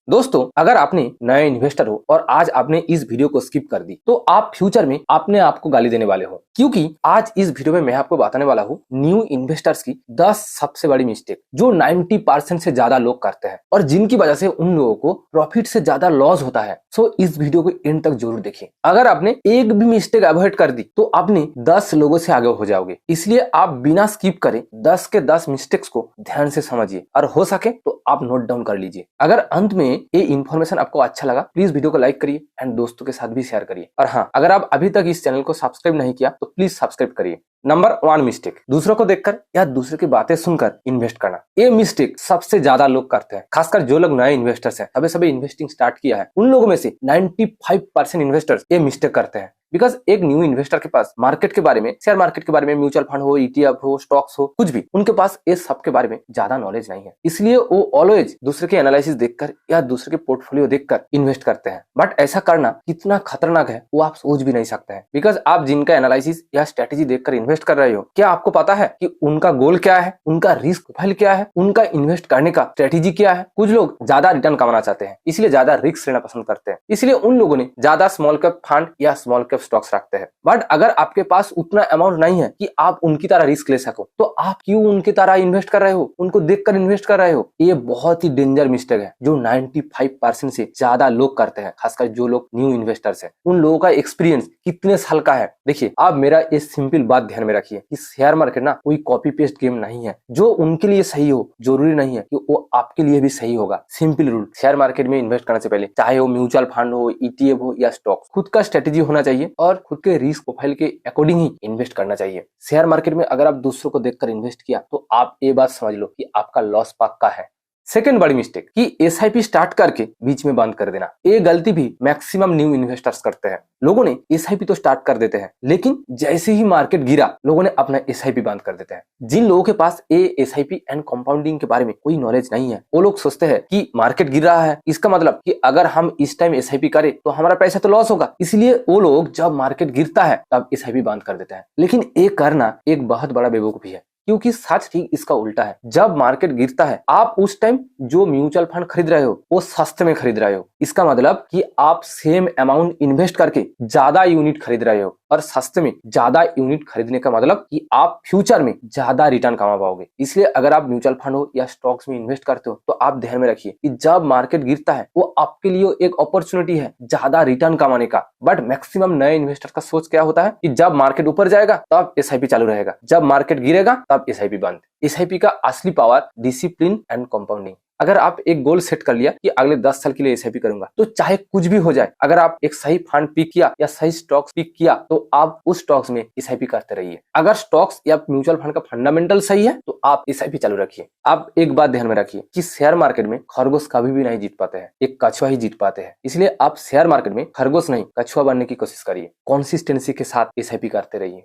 दोस्तों, अगर आपने नए इन्वेस्टर हो और आज आपने इस वीडियो को स्किप कर दी तो आप फ्यूचर में अपने आप को गाली देने वाले हो, क्योंकि आज इस वीडियो में मैं आपको बताने वाला हूँ न्यू इन्वेस्टर्स की 10 सबसे बड़ी मिस्टेक जो 90% से ज्यादा लोग करते हैं और जिनकी वजह से उन लोगों को प्रॉफिट से ज्यादा लॉस होता है। सो इस वीडियो को एंड तक जरूर देखिए। अगर आपने एक भी मिस्टेक अवॉइड कर दी तो आपने 10 लोगों से आगे हो जाओगे, इसलिए आप बिना स्किप करे 10 के 10 मिस्टेक्स को ध्यान से समझिए और हो सके तो आप नोट डाउन कर लीजिए। अगर अंत में ये इन्फॉर्मेशन आपको अच्छा लगा प्लीज वीडियो को लाइक करिए एंड दोस्तों के साथ भी शेयर करिए। और हाँ, अगर आप अभी तक इस चैनल को सब्सक्राइब नहीं किया तो प्लीज सब्सक्राइब करिए। नंबर 1 मिस्टेक, दूसरों को देखकर या दूसरे की बातें सुनकर इन्वेस्ट करना। ये मिस्टेक सबसे ज्यादा लोग करते हैं, खासकर जो लोग नए इन्वेस्टर्स हैं, अभी सभी इन्वेस्टिंग स्टार्ट किया है, उन लोगों में से 95% इन्वेस्टर्स ये मिस्टेक करते हैं। बिकॉज एक न्यू इन्वेस्टर के पास मार्केट के बारे में, शेयर मार्केट के बारे में, म्यूचुअल फंड हो, ईटीएफ हो, स्टॉक्स हो, कुछ भी, उनके पास ये सब के बारे में ज्यादा नॉलेज नहीं है, इसलिए वो ऑलवेज दूसरे के एनालिसिस देखकर या दूसरे के पोर्टफोलियो देखकर इन्वेस्ट करते हैं। बट ऐसा करना कितना खतरनाक है वो आप सोच भी नहीं सकते हैं। बिकॉज आप जिनका एनालिसिस या स्ट्रेटेजी देखकर इन्वेस्ट कर रहे हो, क्या आपको पता है कि उनका गोल क्या है, उनका रिस्क प्रोफाइल क्या है, उनका इन्वेस्ट करने का स्ट्रेटेजी क्या है? कुछ लोग ज्यादा रिटर्न कमाना चाहते हैं, इसलिए ज्यादा रिस्क लेना पसंद करते हैं, इसलिए उन लोगों ने ज्यादा स्मॉल कैप फंड या स्मॉल कैप स्टॉक्स रखते हैं। बट अगर आपके पास उतना अमाउंट नहीं है कि आप उनकी तरह रिस्क ले सको, तो आप क्यों उनकी तरह इन्वेस्ट कर रहे हो, उनको देखकर इन्वेस्ट कर रहे हो? ये बहुत ही डेंजर मिस्टेक है जो 95% से ज्यादा लोग करते हैं, खासकर जो लोग न्यू इन्वेस्टर्स हैं। उन लोगों का एक्सपीरियंस कितने साल का है देखिए। आप मेरा ये सिंपल बात ध्यान में रखिए कि शेयर मार्केट ना कोई कॉपी पेस्ट गेम नहीं है। जो उनके लिए सही हो जरूरी नहीं है कि वो आपके लिए भी सही होगा। सिंपल रूल, शेयर मार्केट में इन्वेस्ट करने से पहले, चाहे वो म्यूचुअल फंड हो, ईटीएफ हो या स्टॉक, खुद का स्ट्रेटेजी होना चाहिए और खुद के रिस्क प्रोफाइल के अकॉर्डिंग ही इन्वेस्ट करना चाहिए। शेयर मार्केट में अगर आप दूसरों को देखकर इन्वेस्ट किया तो आप ये बात समझ लो कि आपका लॉस पक्का है। सेकेंड बड़ी मिस्टेक कि एसआईपी स्टार्ट करके बीच में बंद कर देना। ये गलती भी मैक्सिमम न्यू इन्वेस्टर्स करते हैं। लोगों ने एसआईपी तो स्टार्ट कर देते हैं, लेकिन जैसे ही मार्केट गिरा लोगों ने अपना एसआईपी बंद कर देते हैं। जिन लोगों के पास ये एसआईपी एंड कंपाउंडिंग के बारे में कोई नॉलेज नहीं है, वो लोग सोचते हैं कि मार्केट गिर रहा है, इसका मतलब कि अगर हम इस टाइम एसआईपी करें तो हमारा पैसा तो लॉस होगा, इसलिए वो लोग जब मार्केट गिरता है तब एसआईपी बंद कर देते हैं। लेकिन ये करना एक बहुत बड़ा बेवकूफी है, क्योंकि सच ठीक इसका उल्टा है। जब मार्केट गिरता है आप उस टाइम जो म्यूचुअल फंड खरीद रहे हो वो सस्ते में खरीद रहे हो। इसका मतलब कि आप सेम अमाउंट इन्वेस्ट करके ज्यादा यूनिट खरीद रहे हो, और सस्ते में ज्यादा यूनिट खरीदने का मतलब कि आप फ्यूचर में ज्यादा रिटर्न कमा पाओगे। इसलिए अगर आप म्यूचुअल फंड हो या स्टॉक्स में इन्वेस्ट करते हो तो आप ध्यान में रखिए कि जब मार्केट गिरता है वो आपके लिए एक अपॉर्चुनिटी है ज्यादा रिटर्न कमाने का। बट मैक्सिमम नए इन्वेस्टर का सोच क्या होता है कि जब मार्केट ऊपर जाएगा तब एसआईपी चालू रहेगा, जब मार्केट गिरेगा तब एसआईपी बंद। एसआईपी का असली पावर डिसिप्लिन एंड कंपाउंडिंग। अगर आप एक गोल सेट कर लिया कि अगले 10 साल के लिए एसआईपी करूंगा, तो चाहे कुछ भी हो जाए, अगर आप एक सही फंड पिक किया या सही स्टॉक्स पिक किया तो आप उस स्टॉक्स में एसआईपी करते रहिए। अगर स्टॉक्स या म्यूचुअल फंड का फंडामेंटल सही है तो आप एसआईपी चालू रखिए। आप एक बात ध्यान में रखिए कि शेयर मार्केट में खरगोश कभी भी नहीं जीत पाते हैं, एक कछुआ ही जीत पाते हैं। इसलिए आप शेयर मार्केट में खरगोश नहीं कछुआ बनने की कोशिश करिए। कंसिस्टेंसी के साथ एसआईपी करते रहिए।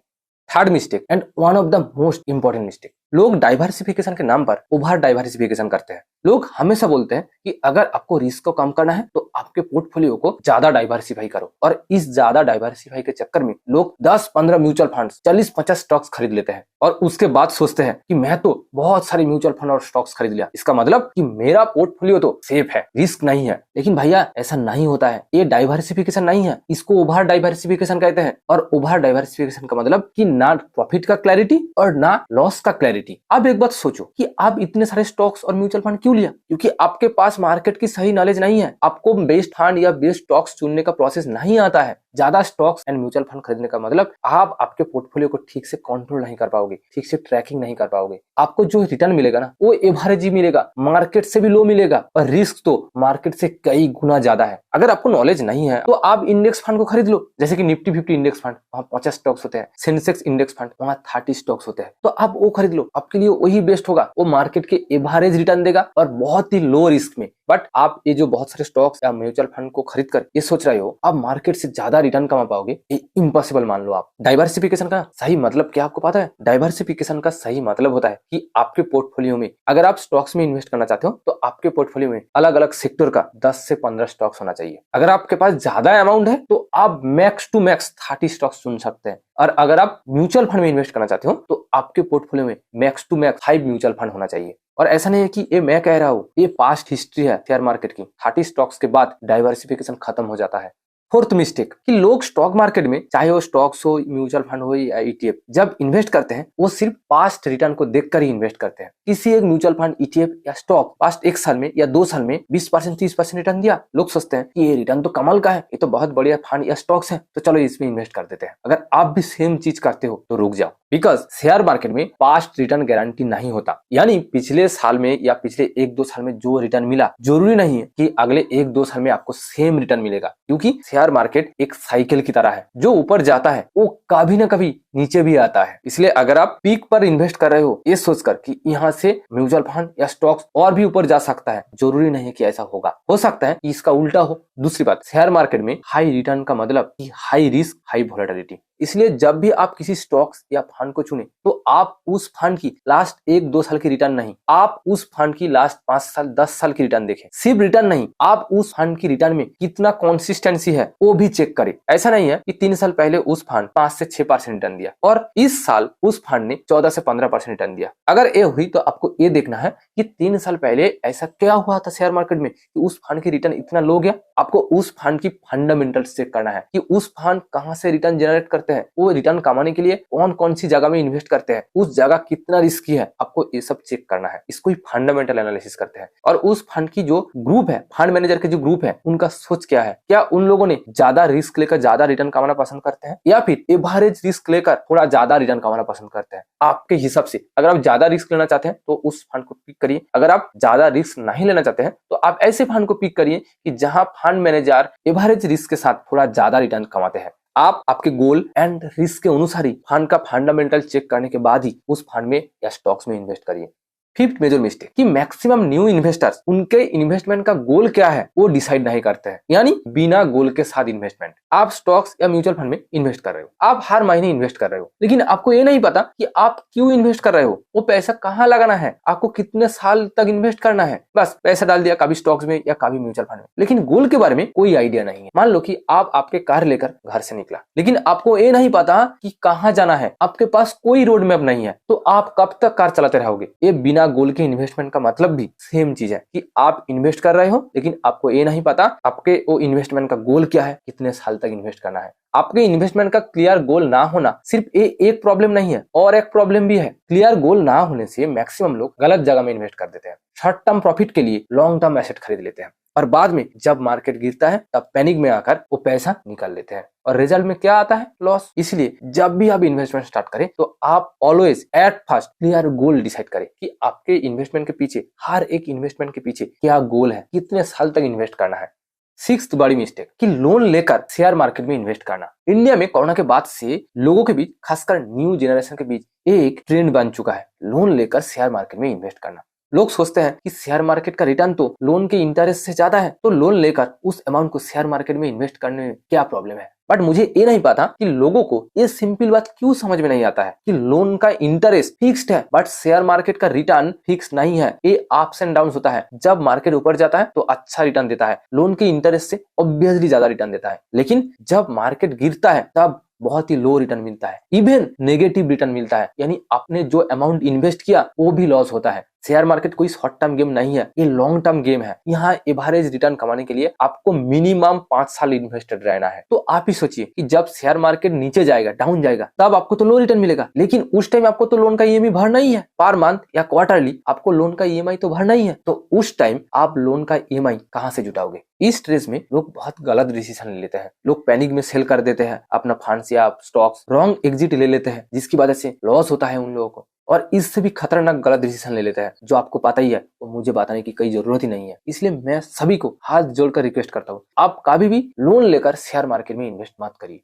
Third mistake and one of the most important mistake, लोग डाइवर्सिफिकेशन के नाम पर ओवर डाइवर्सिफिकेशन करते हैं। लोग हमेशा बोलते हैं कि अगर आपको रिस्क को कम करना है तो आपके पोर्टफोलियो को ज्यादा डाइवर्सिफाई करो, और इस ज्यादा डाइवर्सिफाई के चक्कर में लोग 10-15 म्यूचुअल फंड्स, 40-50 स्टॉक्स खरीद लेते हैं और उसके बाद सोचते हैं कि मैं तो बहुत सारे म्यूचुअल फंड और स्टॉक्स खरीद लिया, इसका मतलब कि मेरा पोर्टफोलियो तो सेफ है, रिस्क नहीं है। लेकिन भैया ऐसा नहीं होता है, ये डाइवर्सिफिकेशन नहीं है, इसको ओवर डाइवर्सिफिकेशन कहते हैं। और ओवर डाइवर्सिफिकेशन का मतलब कि ना प्रॉफिट का क्लैरिटी और ना लॉस का क्लैरिटी। अब एक बात सोचो कि आप इतने सारे स्टॉक्स और म्यूचुअल फंड क्यों लिया? क्योंकि आपके पास मार्केट की सही नॉलेज नहीं है, आपको बेस्ट फंड या बेस्ट स्टॉक्स चुनने का प्रोसेस नहीं आता है। ज्यादा स्टॉक्स एंड म्यूचुअल फंड खरीदने का मतलब आप आपके पोर्टफोलियो को ठीक से कंट्रोल नहीं कर पाओगे, ठीक से ट्रैकिंग नहीं कर पाओगे। आपको जो रिटर्न मिलेगा ना वो एवरेज ही मिलेगा, मार्केट से भी लो मिलेगा, और रिस्क तो मार्केट से कई गुना ज्यादा है। अगर आपको नॉलेज नहीं है तो आप इंडेक्स फंड को खरीद लो, जैसे कि निफ्टी 50 इंडेक्स फंड, वहाँ 50 स्टॉक्स होते हैं। सेंसेक्स इंडेक्स फंड, वहाँ 30 स्टॉक्स होते हैं, तो आप वो खरीद लो, आपके लिए वही बेस्ट होगा। वो मार्केट के एवरेज रिटर्न देगा और बहुत ही लो रिस्क में। बट आप ये जो बहुत सारे स्टॉक्स या म्यूचुअल फंड को खरीद कर ये सोच रहे हो आप मार्केट से ज्यादा रिटर्न कमा पाओगे, ये इम्पॉसिबल मान लो आप। डाइवर्सिफिकेशन का सही मतलब क्या आपको पता है? डाइवर्सिफिकेशन का सही मतलब होता है कि आपके पोर्टफोलियो में, अगर आप स्टॉक्स में इन्वेस्ट करना चाहते हो तो आपके पोर्टफोलियो में अलग अलग सेक्टर का 10 से 15 स्टॉक्स होना चाहिए। अगर आपके पास ज्यादा अमाउंट है तो आप मैक्स टू मैक्स 30 स्टॉक्स चुन सकते हैं, और अगर आप म्यूचुअल फंड में इन्वेस्ट करना चाहते हो तो आपके पोर्टफोलियो में max to max 5 mutual fund होना चाहिए। और ऐसा नहीं है कि ये मैं कह रहा हूँ, ये पास्ट हिस्ट्री है शेयर मार्केट की। 30 स्टॉक्स के बाद डाइवर्सिफिकेशन खत्म हो जाता है। फोर्थ मिस्टेक कि लोग स्टॉक मार्केट में, चाहे वो स्टॉक्स हो, म्यूचुअल फंड हो या ईटीएफ, जब इन्वेस्ट करते हैं वो सिर्फ पास्ट रिटर्न को देखकर ही इन्वेस्ट करते हैं। किसी एक म्यूचुअल फंड, ईटीएफ या स्टॉक पास्ट 1 साल में या 2 साल में 20% 30% रिटर्न दिया, लोग सोचते हैं कि ये रिटर्न तो कमाल का है, ये तो बहुत बढ़िया फंड या स्टॉक्स है, तो चलो इसमें इन्वेस्ट कर देते हैं। अगर आप भी सेम चीज करते हो तो रुक जाओ, बिकॉज शेयर मार्केट में पास्ट रिटर्न गारंटी नहीं होता। यानी पिछले साल में या पिछले 1-2 साल में जो रिटर्न मिला, जरूरी नहीं है कि अगले 1-2 साल में आपको सेम रिटर्न मिलेगा, क्योंकि शेयर मार्केट एक साइकिल की तरह है। जो ऊपर जाता है वो कभी ना कभी नीचे भी आता है। इसलिए अगर आप पीक पर इन्वेस्ट कर रहे हो ये सोचकर कि यहाँ से म्यूचुअल फंड या स्टॉक्स और भी ऊपर जा सकता है, जरूरी नहीं कि ऐसा होगा। हो सकता है कि इसका उल्टा हो। दूसरी बात, शेयर मार्केट में हाई रिटर्न का मतलब कि हाई रिस्क, हाई वोलेटिलिटी। इसलिए जब भी आप किसी स्टॉक्स या फंड को चुने तो आप उस फंड की लास्ट 1-2 साल की रिटर्न नहीं, आप उस फंड की लास्ट 5 साल 10 साल की रिटर्न देखें। सिर्फ रिटर्न नहीं, आप उस फंड की रिटर्न में कितना कंसिस्टेंसी है वो भी चेक करें। ऐसा नहीं है कि 3 साल पहले उस फंड 5 से 6% रिटर्न दिया और इस साल उस फंड ने 14 से 15% रिटर्न दिया। अगर ये हुई तो आपको ये देखना है कि 3 साल पहले ऐसा क्या हुआ था शेयर मार्केट में कि उस फंड की रिटर्न इतना लो गया। आपको उस फंड की फंडामेंटल्स चेक करना है कि उस फंड कहां से रिटर्न जनरेट करते हैं, वो रिटर्न कमाने के लिए कौन कौन सी जगह में इन्वेस्ट करते हैं, उस जगह कितना रिस्की है, आपको ये सब चेक करना है। इसको ही फंडामेंटल एनालिसिस करते हैं। और उस फंड की जो ग्रुप है, फंड मैनेजर के जो ग्रुप है, उनका सोच क्या है, क्या उन लोगों ने ज्यादा रिस्क लेकर ज्यादा रिटर्न कमाना पसंद करते हैं या फिर एवरेज रिस्क लेकर थोड़ा ज्यादा रिटर्न कमाना पसंद करते हैं। आपके हिसाब से अगर आप ज्यादा रिस्क लेना चाहते हैं तो उस फंड को पिक करिए। अगर आप ज्यादा रिस्क नहीं लेना चाहते हैं तो आप ऐसे फंड को पिक करिए कि जहां फंड मैनेजर एवरेज रिस्क के साथ थोड़ा ज्यादा रिटर्न कमाते हैं। आप आपके गोल एंड रिस्क के अनुसार ही फंड का फंडामेंटल चेक करने के बाद ही उस फंड में या स्टॉक्स में इन्वेस्ट करिए। फिफ्थ मेजर मिस्टेक कि मैक्सिमम न्यू इन्वेस्टर्स उनके इन्वेस्टमेंट का गोल क्या है वो डिसाइड नहीं करते हैं। यानी बिना गोल के साथ इन्वेस्टमेंट। आप स्टॉक्स या म्यूचुअल फंड में इन्वेस्ट कर रहे हो, आप हर महीने इन्वेस्ट कर रहे हो, लेकिन आपको ये नहीं पता कि आप क्यों इन्वेस्ट कर रहे हो, वो पैसा कहाँ लगाना है, आपको कितने साल तक इन्वेस्ट करना है। बस पैसा डाल दिया कभी स्टॉक्स में या कभी म्यूचुअल फंड में, लेकिन गोल के बारे में कोई आइडिया नहीं है। मान लो कि आप आपके कार लेकर घर से निकला, लेकिन आपको ये नहीं पता कि कहाँ जाना है, आपके पास कोई रोड मैप नहीं है, तो आप कब तक कार चलाते रहोगे। ये बिना गोल के इन्वेस्टमेंट का मतलब भी सेम चीज है कि आप इन्वेस्ट कर रहे हो, लेकिन आपको ये नहीं पता आपके वो इन्वेस्टमेंट का गोल क्या है, कितने साल तक इन्वेस्ट करना है। आपके इन्वेस्टमेंट का क्लियर गोल ना होना सिर्फ एक प्रॉब्लम नहीं है, और एक प्रॉब्लम भी है। क्लियर गोल ना होने से मैक्सिमम लोग गलत जगह में इन्वेस्ट कर देते हैं। शॉर्ट टर्म प्रॉफिट के लिए लॉन्ग टर्म एसेट खरीद लेते हैं और बाद में जब मार्केट गिरता है तब पैनिक में आकर वो पैसा निकाल लेते हैं और रिजल्ट में क्या आता है, लॉस। इसलिए जब भी आप इन्वेस्टमेंट स्टार्ट करें तो आप always at first clear goal decide करें कि आपके इन्वेस्टमेंट के पीछे, हर एक इन्वेस्टमेंट के पीछे क्या गोल है, कितने साल तक इन्वेस्ट करना है। सिक्स्थ बड़ी मिस्टेक कि लोन लेकर शेयर मार्केट में इन्वेस्ट करना। इंडिया में कोरोना के बाद से लोगों के बीच, खासकर न्यू जनरेशन के बीच एक ट्रेंड बन चुका है लोन लेकर शेयर मार्केट में इन्वेस्ट करना। लोग सोचते हैं कि शेयर मार्केट का रिटर्न तो लोन के इंटरेस्ट से ज्यादा है, तो लोन लेकर उस अमाउंट को शेयर मार्केट में इन्वेस्ट करने में क्या प्रॉब्लम है। बट मुझे ये नहीं पता कि लोगों को ये सिंपल बात क्यों समझ में नहीं आता है कि लोन का इंटरेस्ट फिक्स्ड है बट शेयर मार्केट का रिटर्न फिक्स नहीं है। ये अप्स एंड डाउन होता है। जब मार्केट ऊपर जाता है तो अच्छा रिटर्न देता है, लोन के इंटरेस्ट से ऑब्वियसली ज्यादा रिटर्न देता है, लेकिन जब मार्केट गिरता है तब बहुत ही लो रिटर्न मिलता है, इवन नेगेटिव रिटर्न मिलता है। यानी आपने जो अमाउंट इन्वेस्ट किया वो भी लॉस होता है। शेयर मार्केट कोई शॉर्ट टर्म गेम नहीं है, ये लॉन्ग टर्म गेम है। यहाँ एवरेज रिटर्न कमाने के लिए आपको मिनिमम 5 साल इन्वेस्टेड रहना है। तो आप ही सोचिए कि जब शेयर मार्केट नीचे जाएगा, डाउन जाएगा, तब आपको तो लो रिटर्न मिलेगा, लेकिन उस टाइम आपको तो लोन का ईएमआई भरना ही है। पर मंथ या क्वार्टरली आपको लोन का ईएमआई तो भरना ही है। तो उस टाइम आप लोन का ईएमआई कहाँ से जुटाओगे। इस स्ट्रेस में लोग बहुत गलत डिसीजन ले लेते हैं। लोग पैनिक में सेल कर देते हैं अपना फंड्स या स्टॉक्स, रॉन्ग एग्जिट ले लेते हैं, जिसकी वजह से लॉस होता है उन लोगों को। और इससे भी खतरनाक गलत डिसीजन ले लेते हैं जो आपको पता ही है, तो मुझे बताने की कोई जरूरत ही नहीं है। इसलिए मैं सभी को हाथ जोड़कर रिक्वेस्ट करता हूँ, आप कभी भी लोन लेकर शेयर मार्केट में इन्वेस्ट मत करिए।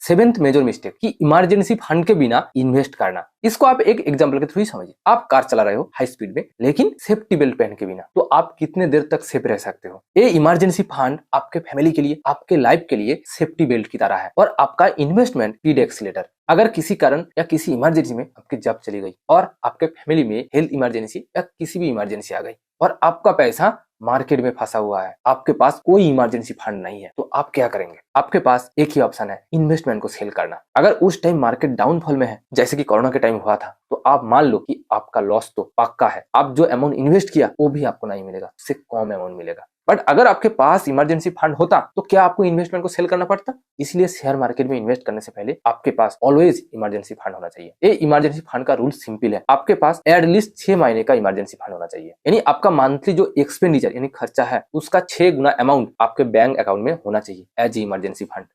सेवेंथ मेजर मिस्टेक कि इमरजेंसी फंड के बिना इन्वेस्ट करना। इसको आप एक एग्जांपल के थ्रू ही समझिए। आप कार चला रहे हो हाई स्पीड में, लेकिन सेफ्टी बेल्ट पहन के बिना, तो आप कितने देर तक सेफ रह सकते हो। ये इमरजेंसी फंड आपके फैमिली के लिए, आपके लाइफ के लिए सेफ्टी बेल्ट की तरह है और आपका इन्वेस्टमेंट स्पीड एक्सीलेटर। अगर किसी कारण या किसी इमरजेंसी में आपकी जॉब चली गई और आपके फैमिली में हेल्थ इमरजेंसी या किसी भी इमरजेंसी आ गई और आपका पैसा मार्केट में फंसा हुआ है, आपके पास कोई इमरजेंसी फंड नहीं है, तो आप क्या करेंगे? आपके पास एक ही ऑप्शन है, इन्वेस्टमेंट को सेल करना। अगर उस टाइम मार्केट डाउनफॉल में है, जैसे कि कोरोना के टाइम हुआ था, तो आप मान लो कि आपका लॉस तो पक्का है। आप जो अमाउंट इन्वेस्ट किया वो भी आपको नहीं मिलेगा, उससे कम अमाउंट मिलेगा। बट अगर आपके पास इमरजेंसी फंड होता तो क्या आपको इन्वेस्टमेंट को सेल करना पड़ता? इसलिए शेयर मार्केट में इन्वेस्ट करने से पहले आपके पास ऑलवेज इमरजेंसी फंड होना चाहिए। ये इमरजेंसी फंड का रूल सिंपल है, आपके पास एटलीस्ट 6 महीने का इमरजेंसी फंड होना चाहिए। यानी आपका मंथली जो एक्सपेंडिचर यानी खर्चा है उसका 6 गुना अमाउंट आपके बैंक अकाउंट में होना चाहिए as emergency fund.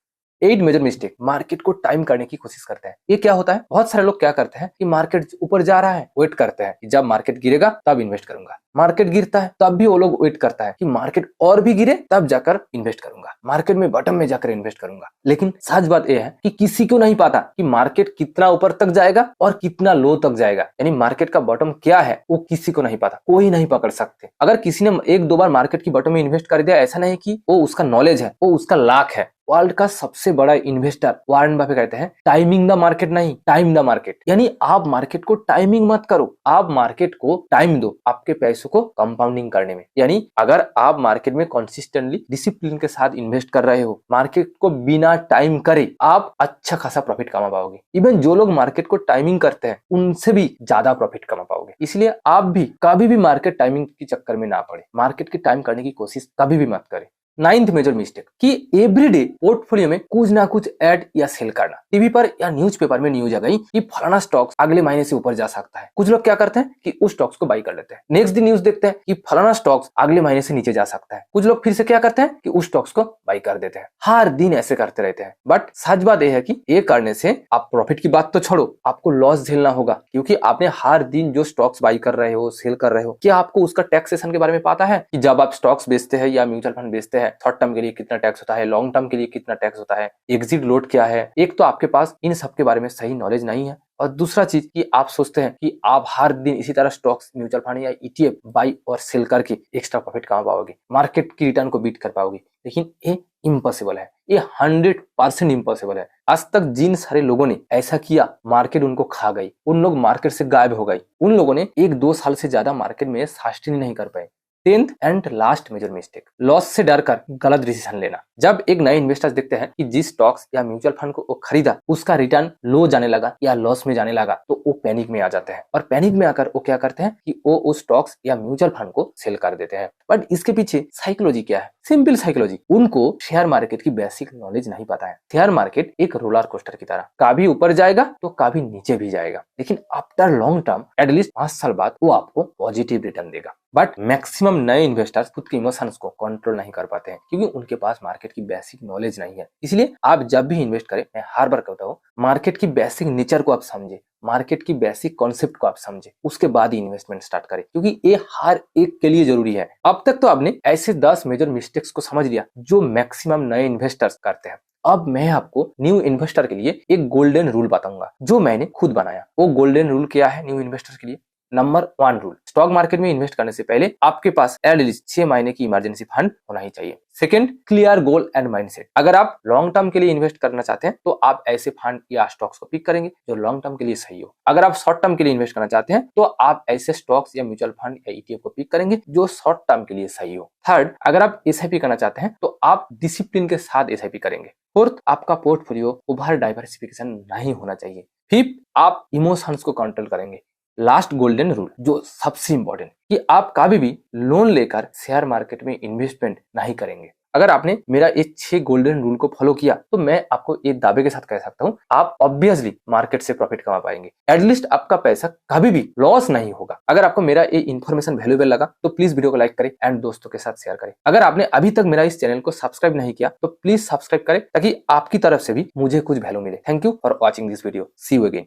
8 major mistake, market को टाइम करने की कोशिश करते हैं। ये क्या होता है? बहुत सारे लोग क्या करते हैं कि मार्केट ऊपर जा रहा है, वेट करते हैं कि जब मार्केट गिरेगा तब इन्वेस्ट करूंगा। मार्केट गिरता है तब भी वो लोग वेट करता है कि मार्केट और भी गिरे तब जाकर इन्वेस्ट करूंगा, मार्केट में बॉटम में जाकर इन्वेस्ट करूंगा। लेकिन सच बात यह है कि किसी को नहीं पता कि मार्केट कितना ऊपर तक जाएगा और कितना लो तक जाएगा। यानी मार्केट का बॉटम क्या है वो किसी को नहीं पता, कोई नहीं पकड़ सकते। अगर किसी ने 1-2 बार मार्केट की बॉटम में इन्वेस्ट कर दिया, ऐसा नहीं कि वो उसका नॉलेज है, वो उसका लाख है। वर्ल्ड का सबसे बड़ा इन्वेस्टर वॉरेन बफेट कहते हैं, टाइमिंग द मार्केट नहीं, टाइम द मार्केट। यानी आप मार्केट को टाइमिंग मत करो, आप मार्केट को टाइम दो आपके पैसों को कंपाउंडिंग करने में। यानी अगर आप मार्केट में कंसिस्टेंटली डिसिप्लिन के साथ इन्वेस्ट कर रहे हो, मार्केट को बिना टाइम करे, आप अच्छा खासा प्रॉफिट कमा पाओगे। इवन जो लोग मार्केट को टाइमिंग करते हैं उनसे भी ज्यादा प्रॉफिट कमा पाओगे। इसलिए आप भी कभी भी मार्केट टाइमिंग के चक्कर में ना पड़े, मार्केट की टाइम करने की कोशिश कभी भी मत करें। 9th मेजर मिस्टेक कि एवरीडे पोर्टफोलियो में कुछ ना कुछ ऐड या सेल करना। टीवी पर या न्यूज़पेपर में न्यूज आ गई कि फलाना स्टॉक्स अगले महीने से ऊपर जा सकता है, कुछ लोग क्या करते हैं कि उस स्टॉक्स को बाई कर लेते हैं। नेक्स्ट दिन न्यूज देखते हैं कि फलाना स्टॉक्स अगले महीने से नीचे जा सकता है, कुछ लोग फिर से क्या करते हैं कि उस स्टॉक्स को बाई कर देते हैं। हर दिन ऐसे करते रहते हैं। बट सच बात यह है कि ये करने से आप प्रॉफिट की बात तो छोड़ो, आपको लॉस झेलना होगा, क्योंकि आपने हर दिन जो स्टॉक्स बाई कर रहे हो, सेल कर रहे हो, क्या आपको उसका टैक्सेशन के बारे में पता है कि जब आप स्टॉक्स बेचते हैं या म्यूचुअल फंड बेचते हैं, शॉर्ट टर्म के लिए कितना टैक्स होता है, लॉन्ग टर्म के लिए कितना टैक्स होता है, एग्जिट लोड क्या है? एक तो आपके पास इन सब के बारे में सही नॉलेज नहीं है, और दूसरा चीज कि आप सोचते हैं कि आप हर दिन इसी तरह स्टॉक्स, म्यूचुअल फंड या ईटीएफ बाई और सेल करके एक्स्ट्रा प्रॉफिट कमा पाओगे, मार्केट की रिटर्न को बीट कर पाओगे। लेकिन ये इम्पॉसिबल है, ये 100% इम्पॉसिबल है। आज तक जिन सारे लोगों ने ऐसा किया, मार्केट उनको खा गई, उन लोग मार्केट से गायब हो गई, उन लोगों ने 1-2 साल से ज्यादा मार्केट में सस्टेन नहीं कर पाए। 10th and last major mistake, loss से डर कर गलत डिसीजन लेना। जब एक नए इन्वेस्टर्स देखते हैं कि जिस स्टॉक्स या म्यूचुअल फंड को वो खरीदा उसका रिटर्न लो जाने लगा या लॉस में जाने लगा, तो वो पैनिक में आ जाते हैं, और पैनिक में आकर वो क्या करते हैं कि वो उस स्टॉक्स या म्यूचुअल फंड को सेल कर देते हैं। बट इसके पीछे साइकोलॉजी क्या है? सिंपल साइकोलॉजी, उनको शेयर मार्केट की बेसिक नॉलेज नहीं पता है। शेयर मार्केट एक रोलर कोस्टर की तरह, कभी ऊपर जाएगा तो कभी नीचे भी जाएगा, लेकिन आफ्टर लॉन्ग टर्म एटलीस्ट 5 साल बाद वो आपको पॉजिटिव रिटर्न देगा। बट मैक्सिमम नए इन्वेस्टर्स खुद के इमोशंस को कंट्रोल नहीं कर पाते हैं, क्योंकि उनके पास मार्केट की बेसिक नॉलेज नहीं है। इसलिए आप जब भी इन्वेस्ट करें, मैं हर बार कहता हूँ, मार्केट की बेसिक नेचर को आप समझे, मार्केट की बेसिक कॉन्सेप्ट को आप समझे, उसके बाद ही इन्वेस्टमेंट स्टार्ट करें, क्योंकि ये हर एक के लिए जरूरी है। अब तक तो आपने ऐसे 10 मेजर मिस्टेक्स को समझ लिया जो मैक्सिमम नए इन्वेस्टर्स करते हैं। अब मैं आपको न्यू इन्वेस्टर के लिए एक गोल्डन रूल बताऊंगा जो मैंने खुद बनाया। वो गोल्डन रूल क्या है न्यू इन्वेस्टर के लिए? नंबर 1 रूल, स्टॉक मार्केट में इन्वेस्ट करने से पहले आपके पास एटलीस्ट 6 महीने की इमरजेंसी फंड होना ही चाहिए। Second, clear goal and mindset. अगर आप लॉन्ग टर्म के लिए इन्वेस्ट करना चाहते हैं तो आप ऐसे फंड या स्टॉक्स को पिक करेंगे जो लॉन्ग टर्म के लिए सही हो। अगर आप शॉर्ट टर्म के लिए इन्वेस्ट करना चाहते हैं तो आप ऐसे स्टॉक्स या म्यूचुअल फंड या ईटीएफ को पिक करेंगे जो शॉर्ट टर्म के लिए सही हो। थर्ड, अगर आप एसआईपी करना चाहते हैं तो आप डिसिप्लिन के साथ एसआईपी करेंगे। फोर्थ, आपका पोर्टफोलियो ओवर डाइवर्सिफिकेशन नहीं होना चाहिए। फिफ्थ, आप इमोशंस को कंट्रोल करेंगे। लास्ट गोल्डन रूल जो सबसे इंपॉर्टेंट, कि आप कभी भी लोन लेकर शेयर मार्केट में इन्वेस्टमेंट नहीं करेंगे। अगर आपने मेरा ये 6 गोल्डन रूल को फॉलो किया तो मैं आपको एक दावे के साथ कह सकता हूँ, आप ऑब्वियसली मार्केट से प्रॉफिट कमा पाएंगे। एटलीस्ट आपका पैसा कभी भी लॉस नहीं होगा। अगर आपको मेरा ये इन्फॉर्मेशन वैल्यूएबल लगा तो प्लीज वीडियो को लाइक करें एंड दोस्तों के साथ शेयर करें। अगर आपने अभी तक मेरा इस चैनल को सब्सक्राइब नहीं किया तो प्लीज सब्सक्राइब करें, ताकि आपकी तरफ से भी मुझे कुछ वैल्यू मिले। Thank you for watching this video. See you again.